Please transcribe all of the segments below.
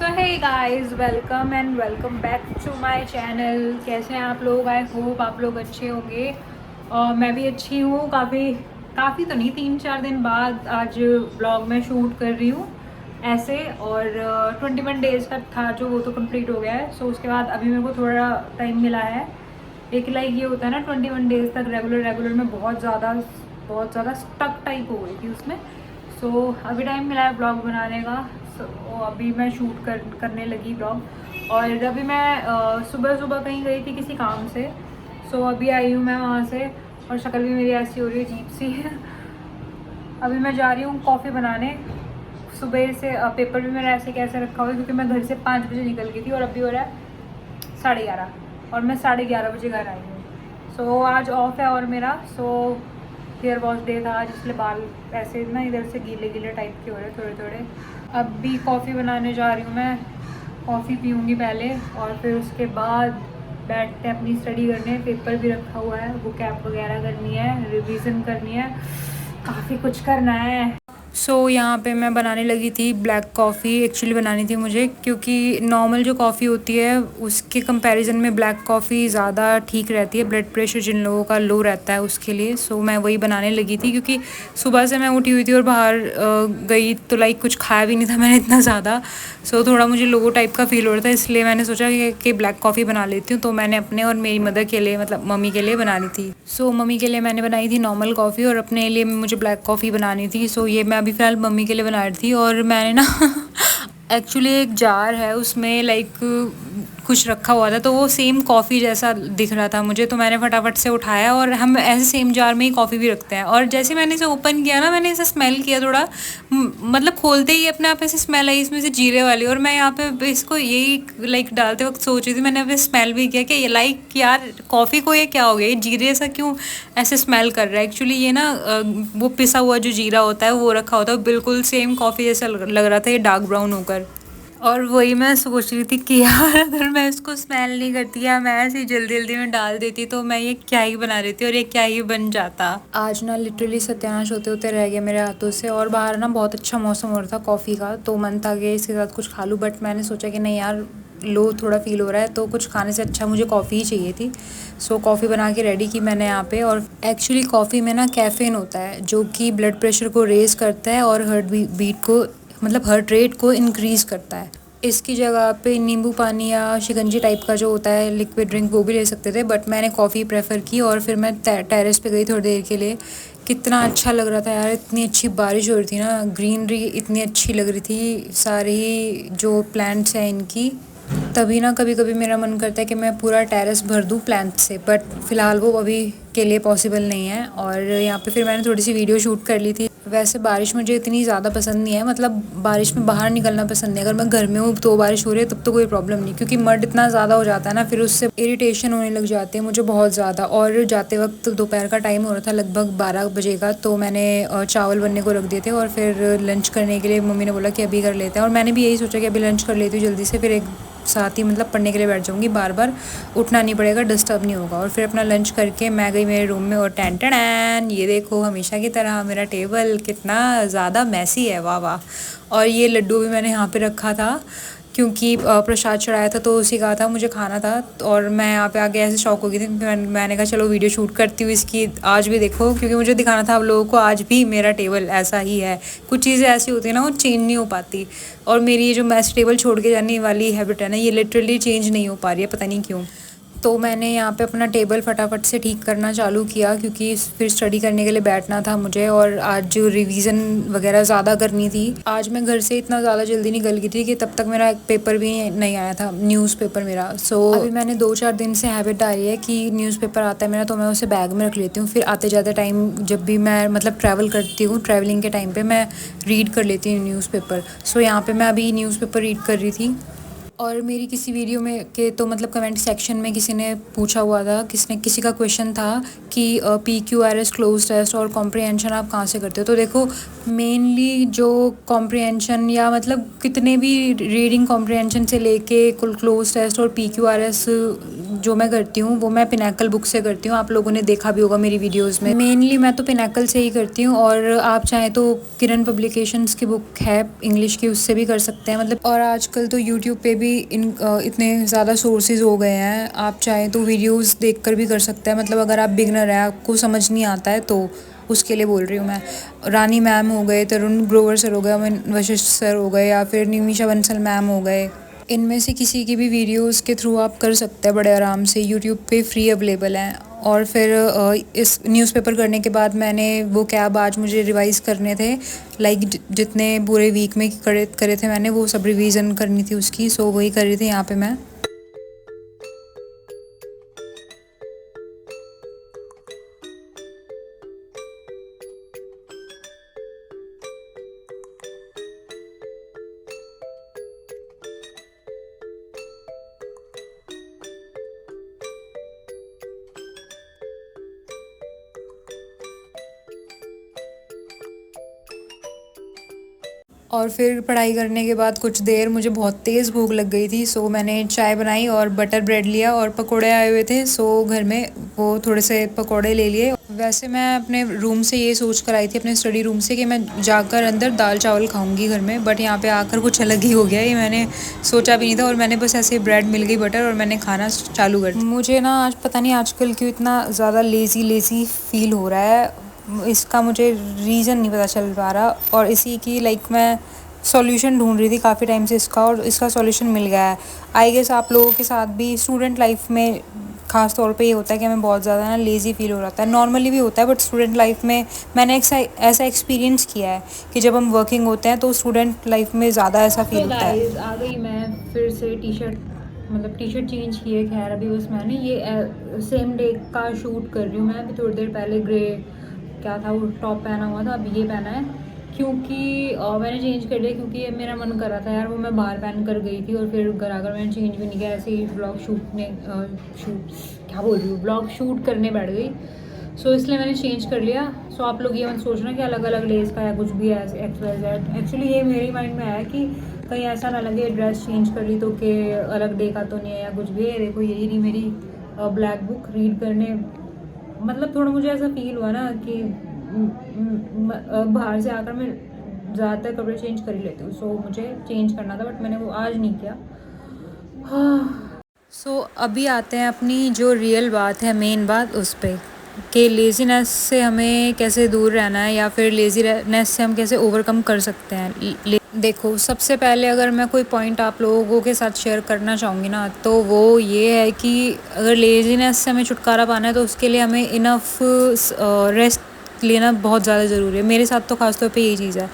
So hey guys, welcome and welcome back to my channel. कैसे हैं आप लोग? आई होप आप लोग अच्छे होंगे और मैं भी अच्छी हूँ। काफ़ी तो नहीं, 3-4 दिन बाद आज ब्लॉग में शूट कर रही हूँ ऐसे। और 21 डेज़ का था जो, वो तो कंप्लीट हो गया है। सो उसके बाद अभी मेरे को थोड़ा टाइम मिला है। एक लाइक ये होता है ना, 21 डेज़ तक रेगुलर में बहुत ज़्यादा स्टक टाइप हो गई थी उसमें। सो अभी टाइम मिला है ब्लॉग बनाने का। अभी मैं शूट करने लगी ब्लॉग। और अभी मैं सुबह सुबह कहीं गई थी किसी काम से। सो अभी आई हूँ मैं वहाँ से, और शक्ल भी मेरी ऐसी हो रही है, अजीब सी है। अभी मैं जा रही हूँ कॉफ़ी बनाने। सुबह से पेपर भी मेरा ऐसे कैसे रखा हुआ है क्योंकि मैं घर से 5 बजे निकल गई थी और अभी हो रहा है 11:30 और मैं 11:30 बजे घर आई हूँ। सो आज ऑफ है और मेरा हेयर वॉश डे था आज, इसलिए बाल ऐसे ना इधर से गीले गीले टाइप के हो रहे थोड़े थोड़े। अब भी कॉफ़ी बनाने जा रही हूँ मैं। कॉफ़ी पीऊँगी पहले और फिर उसके बाद बैठते हैं अपनी स्टडी करने। पेपर भी रखा हुआ है, बुक ऐप वगैरह करनी है, रिवीजन करनी है, काफ़ी कुछ करना है। यहाँ पे मैं बनाने लगी थी ब्लैक कॉफ़ी। एक्चुअली बनानी थी मुझे क्योंकि नॉर्मल जो कॉफ़ी होती है उसके कंपैरिजन में ब्लैक कॉफ़ी ज़्यादा ठीक रहती है, ब्लड प्रेशर जिन लोगों का लो रहता है उसके लिए। मैं वही बनाने लगी थी क्योंकि सुबह से मैं उठी हुई थी और बाहर गई तो लाइक कुछ खाया भी नहीं था मैंने इतना ज़्यादा। थोड़ा मुझे लो टाइप का फ़ील हो रहा था, इसलिए मैंने सोचा कि ब्लैक कॉफ़ी बना लेती हूँ। तो मैंने अपने और मेरी मदर के लिए, मतलब मम्मी के लिए बनानी थी। मम्मी के लिए मैंने बनाई थी नॉर्मल कॉफ़ी और अपने लिए मुझे ब्लैक कॉफ़ी बनानी थी। ये मैं अभी फ़िलहाल मम्मी के लिए बना रही थी। और मैंने ना एक्चुअली एक जार है, उसमें लाइक कुछ रखा हुआ था तो वो सेम कॉफ़ी जैसा दिख रहा था मुझे, तो मैंने फटाफट से उठाया। और हम ऐसे सेम जार में ही कॉफ़ी भी रखते हैं। और जैसे मैंने इसे ओपन किया ना, मैंने इसे स्मेल किया थोड़ा, मतलब खोलते ही अपने आप ऐसे स्मेल आई इसमें से जीरे वाली। और मैं यहाँ पे इसको यही लाइक डालते वक्त सोच रही थी, मैंने अभी स्मेल भी किया कि ये लाइक यार कॉफ़ी को ये क्या हो गया, ये जीरे ऐसा क्यों ऐसे स्मेल कर रहा है। एक्चुअली ये ना वो पिसा हुआ जो जीरा होता है वो रखा होता है, बिल्कुल सेम कॉफ़ी जैसा लग रहा था ये डार्क ब्राउन होकर। और वही मैं सोच रही थी कि यार अगर मैं इसको स्मेल नहीं करती या मैं ऐसे जल्दी जल्दी में डाल देती तो मैं ये क्या ही बना रही थी और ये क्या ही बन जाता। आज ना लिटरली सत्यानाश होते होते रह गया मेरे हाथों से। और बाहर ना बहुत अच्छा मौसम हो रहा था कॉफ़ी का, तो मन था कि इसके साथ कुछ खा लूँ, बट मैंने सोचा कि नहीं यार, लो थोड़ा फील हो रहा है तो कुछ खाने से अच्छा मुझे कॉफ़ी ही चाहिए थी। कॉफ़ी बना के रेडी की मैंने यहाँ पे। और एक्चुअली कॉफ़ी में ना कैफ़ीन होता है जो कि ब्लड प्रेशर को रेज़ करता है और बीट को, मतलब हार्ट रेट को इंक्रीज़ करता है। इसकी जगह पे नींबू पानी या शिकंजी टाइप का जो होता है लिक्विड ड्रिंक वो भी ले सकते थे, बट मैंने कॉफ़ी प्रेफर की। और फिर मैं टेरेस पे गई थोड़ी देर के लिए। कितना अच्छा लग रहा था यार, इतनी अच्छी बारिश हो रही थी ना, ग्रीनरी इतनी अच्छी लग रही थी, सारे ही जो प्लांट्स हैं इनकी। तभी ना कभी कभी मेरा मन करता है कि मैं पूरा टेरेस भर दूँ प्लांट से, बट फ़िलहाल वो अभी के लिए पॉसिबल नहीं है। और यहाँ पे फिर मैंने थोड़ी सी वीडियो शूट कर ली थी। वैसे बारिश मुझे इतनी ज़्यादा पसंद नहीं है, मतलब बारिश में बाहर निकलना पसंद नहीं। अगर मैं घर में हूँ तो बारिश हो रही है तब तो कोई प्रॉब्लम नहीं, क्योंकि मड इतना ज़्यादा हो जाता है ना, फिर उससे इरिटेशन होने लग जाती है मुझे बहुत ज़्यादा। और जाते वक्त दोपहर का टाइम हो रहा था, लगभग 12 बजे का, तो मैंने चावल बनने को रख दिए थे। और फिर लंच करने के लिए मम्मी ने बोला कि अभी कर लेते हैं, और मैंने भी यही सोचा कि अभी लंच कर लेती हूँ जल्दी से, फिर एक साथ ही मतलब पढ़ने के लिए बैठ जाऊँगी, बार बार उठना नहीं पड़ेगा, डिस्टर्ब नहीं होगा। और फिर अपना लंच करके मैं गई मेरे रूम में। और टैन टैन, ये देखो हमेशा की तरह मेरा टेबल कितना ज़्यादा मैसी है, वाह वाह। और ये लड्डू भी मैंने यहाँ पे रखा था क्योंकि प्रसाद चढ़ाया था तो उसी का था, मुझे खाना था। और मैं यहाँ पे आके ऐसे शौक हो गई थी, मैंने कहा चलो वीडियो शूट करती हूँ इसकी, आज भी देखो, क्योंकि मुझे दिखाना था आप लोगों को आज भी मेरा टेबल ऐसा ही है। कुछ चीज़ें ऐसी होती है ना, वो चेंज नहीं हो पाती। और मेरी ये जो मैस टेबल छोड़ के जाने वाली हैबिट है ना, ये लिटरली चेंज नहीं हो पा रही है, पता नहीं क्यों। तो मैंने यहाँ पे अपना टेबल फटाफट से ठीक करना चालू किया क्योंकि फिर स्टडी करने के लिए बैठना था मुझे। और आज जो रिवीजन वगैरह ज़्यादा करनी थी, आज मैं घर से इतना ज़्यादा जल्दी निकल गई थी कि तब तक मेरा एक पेपर भी नहीं आया था, न्यूज़पेपर मेरा। अभी मैंने 2-4 दिन से हैबिट डाली है कि न्यूज़पेपर आता है मेरा तो मैं उसे बैग में रख लेती हूँ, फिर आते जाते टाइम जब भी मैं मतलब ट्रैवल करती हूँ, ट्रैवलिंग के टाइम पर मैं रीड कर लेती हूँ न्यूज़पेपर। यहाँ पर मैं अभी न्यूज़पेपर रीड कर रही थी। और मेरी किसी वीडियो में के तो मतलब कमेंट सेक्शन में किसी ने पूछा हुआ था, किसी का क्वेश्चन था कि PQRS क्लोज टेस्ट और कॉम्प्रिहेंशन आप कहाँ से करते हो। तो देखो मेनली जो कॉम्प्रिहेंशन या मतलब कितने भी रीडिंग कॉम्प्रिहेंशन से लेके क्लोज टेस्ट और PQRS जो मैं करती हूँ वो मैं पिनैकल बुक से करती हूँ। आप लोगों ने देखा भी होगा मेरी वीडियोस में। मेनली मैं तो पिनैकल से ही करती हूँ, और आप चाहें तो किरण पब्लिकेशंस की बुक है इंग्लिश की, उससे भी कर सकते हैं मतलब। और आजकल तो यूट्यूब पे भी इतने ज़्यादा सोर्सेज हो गए हैं, आप चाहें तो वीडियोज़ देख कर भी कर सकते हैं मतलब। अगर आप बिगनर हैं, आपको समझ नहीं आता है, तो उसके लिए बोल रही हूँ मैं। रानी मैम हो गए, तरुण ग्रोवर सर हो गए, अमन वशिष्ठ सर हो गए, या फिर निमिषा बंसल मैम हो गए, इनमें से किसी की भी वीडियोस के थ्रू आप कर सकते हैं बड़े आराम से। यूट्यूब पे फ्री अवेलेबल हैं। और फिर इस न्यूज़पेपर करने के बाद मैंने वो कैब आज मुझे रिवाइज़ करने थे, लाइक जितने पूरे वीक में करे करे थे मैंने, वो सब रिवीजन करनी थी उसकी, सो वही कर रही थी यहाँ पे मैं। और फिर पढ़ाई करने के बाद कुछ देर मुझे बहुत तेज़ भूख लग गई थी, सो मैंने चाय बनाई और बटर ब्रेड लिया, और पकोड़े आए हुए थे, सो घर में वो थोड़े से पकोड़े ले लिए। वैसे मैं अपने रूम से ये सोच कर आई थी, अपने स्टडी रूम से, कि मैं जाकर अंदर दाल चावल खाऊंगी घर में, बट यहाँ पे आकर कुछ अलग ही हो गया। ये मैंने सोचा भी नहीं था, और मैंने बस ऐसे ब्रेड मिल गई बटर, और मैंने खाना चालू कर दिया। मुझे ना आज पता नहीं आजकल क्यों इतना ज़्यादा लेज़ी फील हो रहा है, इसका मुझे रीज़न नहीं पता चल पा रहा, और इसी की लाइक मैं सॉल्यूशन ढूंढ रही थी काफ़ी टाइम से इसका, और इसका सॉल्यूशन मिल गया है। आई गेस आप लोगों के साथ भी स्टूडेंट लाइफ में ख़ास तौर पे ये होता है कि हमें बहुत ज़्यादा ना लेज़ी फील हो रहा है। नॉर्मली भी होता है, बट स्टूडेंट लाइफ में मैंने ऐसा एक्सपीरियंस किया है कि जब हम वर्किंग होते हैं तो स्टूडेंट लाइफ में ज़्यादा ऐसा फील होता है। आ गई मैं फिर से टी शर्ट चेंज किए। खैर अभी बस मैंने ये सेम डे का शूट कर रही हूँ मैं। अभी थोड़ी देर पहले ग्रे क्या था वो टॉप पहना हुआ था, अभी ये पहना है, क्योंकि मैंने चेंज कर लिया, क्योंकि मेरा मन कर रहा था यार, वो मैं बाहर पहन कर गई थी और फिर घर आकर मैंने चेंज भी नहीं किया, ऐसे ही ब्लॉग शूट करने बैठ गई। सो इसलिए मैंने चेंज कर लिया। सो आप लोग ये मत सोचना कि अलग अलग लेस का या कुछ भी है XYZ। एक्चुअली ये मेरे माइंड में आया कि कहीं ऐसा ना लगे ड्रेस चेंज कर ली तो कि अलग डे का तो नहीं है या कुछ भी है। देखो यही नहीं मेरी ब्लैक बुक रीड करने, मतलब थोड़ा मुझे ऐसा फील हुआ ना कि बाहर से आकर मैं ज़्यादातर कपड़े चेंज कर ही लेती हूँ, सो मुझे चेंज करना था, बट मैंने वो आज नहीं किया। सो अभी आते हैं अपनी जो रियल बात है, मेन बात उस पर, कि लेज़ीनेस से हमें कैसे दूर रहना है, या फिर लेज़ीनेस से हम कैसे ओवरकम कर सकते हैं। देखो सबसे पहले अगर मैं कोई पॉइंट आप लोगों के साथ शेयर करना चाहूँगी ना, तो वो ये है कि अगर लेज़ीनेस से हमें छुटकारा पाना है तो उसके लिए हमें इनफ रेस्ट लेना बहुत ज़्यादा ज़रूरी है। मेरे साथ तो ख़ासतौर पे यही चीज़ है।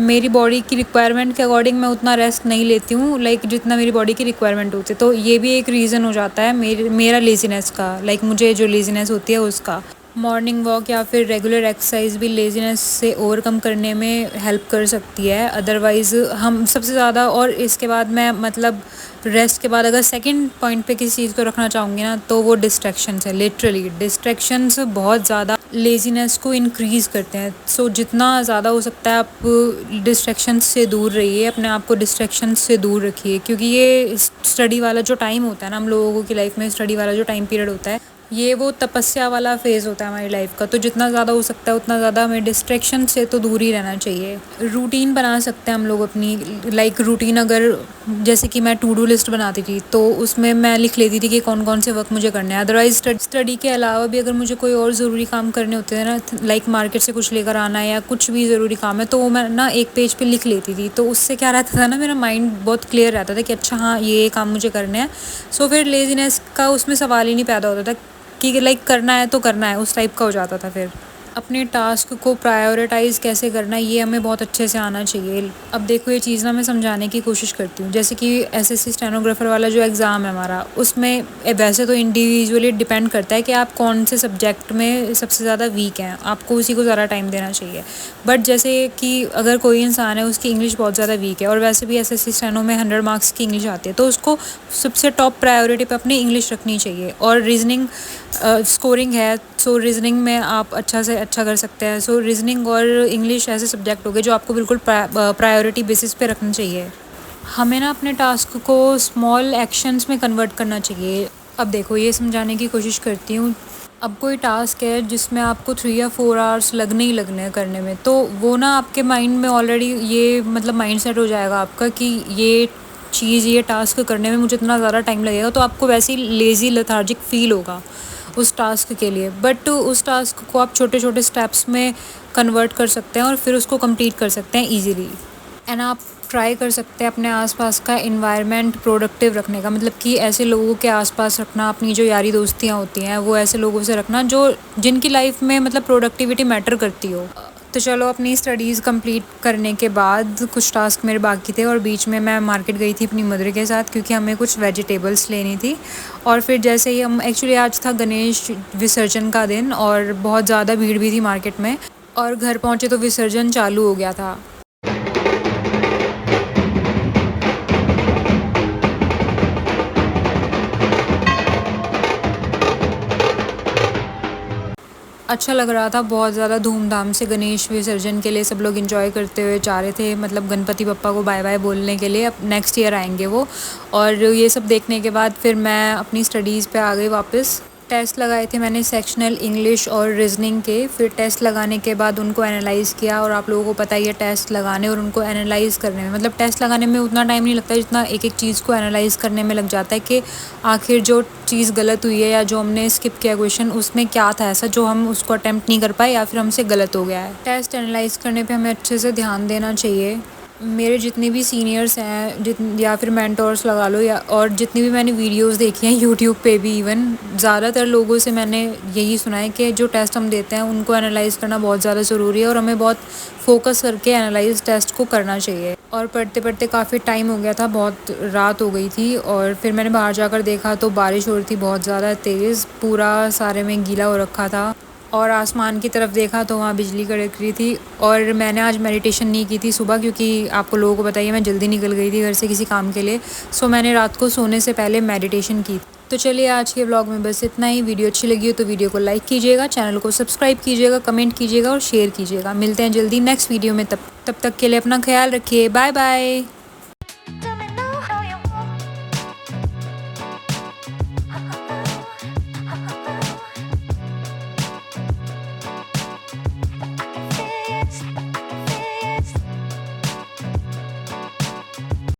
मेरी बॉडी की रिक्वायरमेंट के अकॉर्डिंग मैं उतना रेस्ट नहीं लेती हूँ, लाइक जितना मेरी बॉडी की रिक्वायरमेंट होती है। तो ये भी एक रीज़न हो जाता है मेरा लेज़ीनेस का, लाइक मुझे जो लेज़ीनेस होती है उसका। मॉर्निंग वॉक या फिर रेगुलर एक्सरसाइज भी लेज़ीनेस से ओवरकम करने में हेल्प कर सकती है। अदरवाइज़ हम सबसे ज़्यादा, और इसके बाद मैं मतलब रेस्ट के बाद अगर सेकंड पॉइंट पे किसी चीज़ को रखना चाहूँगी ना, तो वो डिस्ट्रैक्शंस है। लिटरली डिस्ट्रैक्शंस बहुत ज़्यादा लेज़ीनेस को इंक्रीज़ करते हैं। सो जितना ज़्यादा हो सकता है आप डिस्ट्रैक्शंस से दूर रहिए, अपने आप को डिस्ट्रैक्शंस से दूर रखिए, क्योंकि ये स्टडी वाला जो टाइम होता है ना, हम लोगों की लाइफ में स्टडी वाला जो टाइम पीरियड होता है, ये वो तपस्या वाला फेज़ होता है हमारी लाइफ का। तो जितना ज़्यादा हो सकता है उतना ज़्यादा हमें डिस्ट्रैक्शन से तो दूर ही रहना चाहिए। रूटीन बना सकते हैं हम लोग अपनी, लाइक रूटीन अगर जैसे कि मैं टू डू लिस्ट बनाती थी तो उसमें मैं लिख लेती थी कि कौन कौन से वर्क मुझे करने हैं। अदरवाइज स्टडी के अलावा भी अगर मुझे कोई और ज़रूरी काम करने होते हैं ना, लाइक मार्केट से कुछ लेकर आना है या कुछ भी ज़रूरी काम है, तो वो मैं ना एक पेज पे लिख लेती थी। तो उससे क्या रहता था ना, मेरा माइंड बहुत क्लियर रहता था कि अच्छा हाँ ये काम मुझे करने हैं। सो फिर लेज़ीनेस का उसमें सवाल ही नहीं पैदा होता था कि लाइक करना है तो करना है, उस टाइप का हो जाता था। फिर अपने टास्क को प्रायोरिटाइज़ कैसे करना है ये हमें बहुत अच्छे से आना चाहिए। अब देखो ये चीज़ ना मैं समझाने की कोशिश करती हूँ। जैसे कि एसएससी स्टेनोग्राफर वाला जो एग्ज़ाम है हमारा, उसमें वैसे तो इंडिविजुअली डिपेंड करता है कि आप कौन से सब्जेक्ट में सबसे ज़्यादा वीक हैं, आपको उसी को ज़्यादा टाइम देना चाहिए। बट जैसे कि अगर कोई इंसान है उसकी इंग्लिश बहुत ज़्यादा वीक है, और वैसे भी एसएससी स्टेनो में 100 मार्क्स की इंग्लिश आती है, तो उसको सबसे टॉप प्रायोरिटी पर अपनी इंग्लिश रखनी चाहिए। और रीजनिंग स्कोरिंग है, सो रीजनिंग में आप अच्छा से अच्छा कर सकते हैं। सो रीजनिंग और इंग्लिश ऐसे सब्जेक्ट हो गए जो आपको बिल्कुल प्रायोरिटी बेसिस पे रखना चाहिए। हमें ना अपने टास्क को स्मॉल एक्शंस में कन्वर्ट करना चाहिए। अब देखो ये समझाने की कोशिश करती हूँ। अब कोई टास्क है जिसमें आपको 3 या 4 आवर्स लगने ही लगने हैं करने में, तो वो ना आपके माइंड में ऑलरेडी ये मतलब माइंड सेट हो जाएगा आपका कि ये टास्क करने में मुझे इतना ज़्यादा टाइम लगेगा, तो आपको वैसे ही लेज़ी लेथार्जिक फ़ील होगा उस टास्क के लिए। बट उस टास्क को आप छोटे छोटे स्टेप्स में कन्वर्ट कर सकते हैं और फिर उसको कंप्लीट कर सकते हैं ईजीली। एंड आप ट्राई कर सकते हैं अपने आसपास का इन्वायरमेंट प्रोडक्टिव रखने का, मतलब कि ऐसे लोगों के आसपास रखना, अपनी जो यारी दोस्तियाँ होती हैं वो ऐसे लोगों से रखना जो जिनकी लाइफ में मतलब प्रोडक्टिविटी मैटर करती हो। तो चलो, अपनी स्टडीज़ कंप्लीट करने के बाद कुछ टास्क मेरे बाकी थे और बीच में मैं मार्केट गई थी अपनी मदर के साथ, क्योंकि हमें कुछ वेजिटेबल्स लेनी थी। और फिर जैसे ही हम एक्चुअली आज था गणेश विसर्जन का दिन और बहुत ज़्यादा भीड़ भी थी मार्केट में, और घर पहुँचे तो विसर्जन चालू हो गया था। अच्छा लग रहा था, बहुत ज़्यादा धूमधाम से गणेश विसर्जन के लिए सब लोग एंजॉय करते हुए जा रहे थे, मतलब गणपति बप्पा को बाय बाय बोलने के लिए। अब नेक्स्ट ईयर आएंगे वो। और ये सब देखने के बाद फिर मैं अपनी स्टडीज़ पे आ गई वापस। टेस्ट लगाए थे मैंने सेक्शनल इंग्लिश और रीजनिंग के। फिर टेस्ट लगाने के बाद उनको एनालाइज़ किया, और आप लोगों को पता ही है टेस्ट लगाने और उनको एनालाइज़ करने में, मतलब टेस्ट लगाने में उतना टाइम नहीं लगता जितना एक एक चीज़ को एनालाइज़ करने में लग जाता है कि आखिर जो चीज़ गलत हुई है या जो हमने स्किप किया क्वेश्चन उसमें क्या था ऐसा जो हम उसको अटैम्प्ट नहीं कर पाए या फिर हमसे गलत हो गया है। टेस्ट एनालाइज़ करने पे हमें अच्छे से ध्यान देना चाहिए। मेरे जितने भी सीनियर्स हैं या फिर मेंटोर्स लगा लो, या और जितनी भी मैंने वीडियोस देखी हैं यूट्यूब पे भी, इवन ज़्यादातर लोगों से मैंने यही सुना है कि जो टेस्ट हम देते हैं उनको एनालाइज़ करना बहुत ज़्यादा ज़रूरी है और हमें बहुत फोकस करके एनालाइज टेस्ट को करना चाहिए। और पढ़ते पढ़ते काफ़ी टाइम हो गया था, बहुत रात हो गई थी, और फिर मैंने बाहर जाकर देखा तो बारिश हो रही थी बहुत ज़्यादा तेज़, पूरा सारे में गीला हो रखा था। और आसमान की तरफ देखा तो वहाँ बिजली कड़क रही थी। और मैंने आज मेडिटेशन नहीं की थी सुबह, क्योंकि आपको लोगों को बताइए मैं जल्दी निकल गई थी घर से किसी काम के लिए। सो मैंने रात को सोने से पहले मेडिटेशन की। तो चलिए, आज के व्लॉग में बस इतना ही। वीडियो अच्छी लगी हो तो वीडियो को लाइक कीजिएगा, चैनल को सब्सक्राइब कीजिएगा, कमेंट कीजिएगा और शेयर कीजिएगा। मिलते हैं जल्दी नेक्स्ट वीडियो में, तब तक के लिए अपना ख्याल रखिए। Bye bye.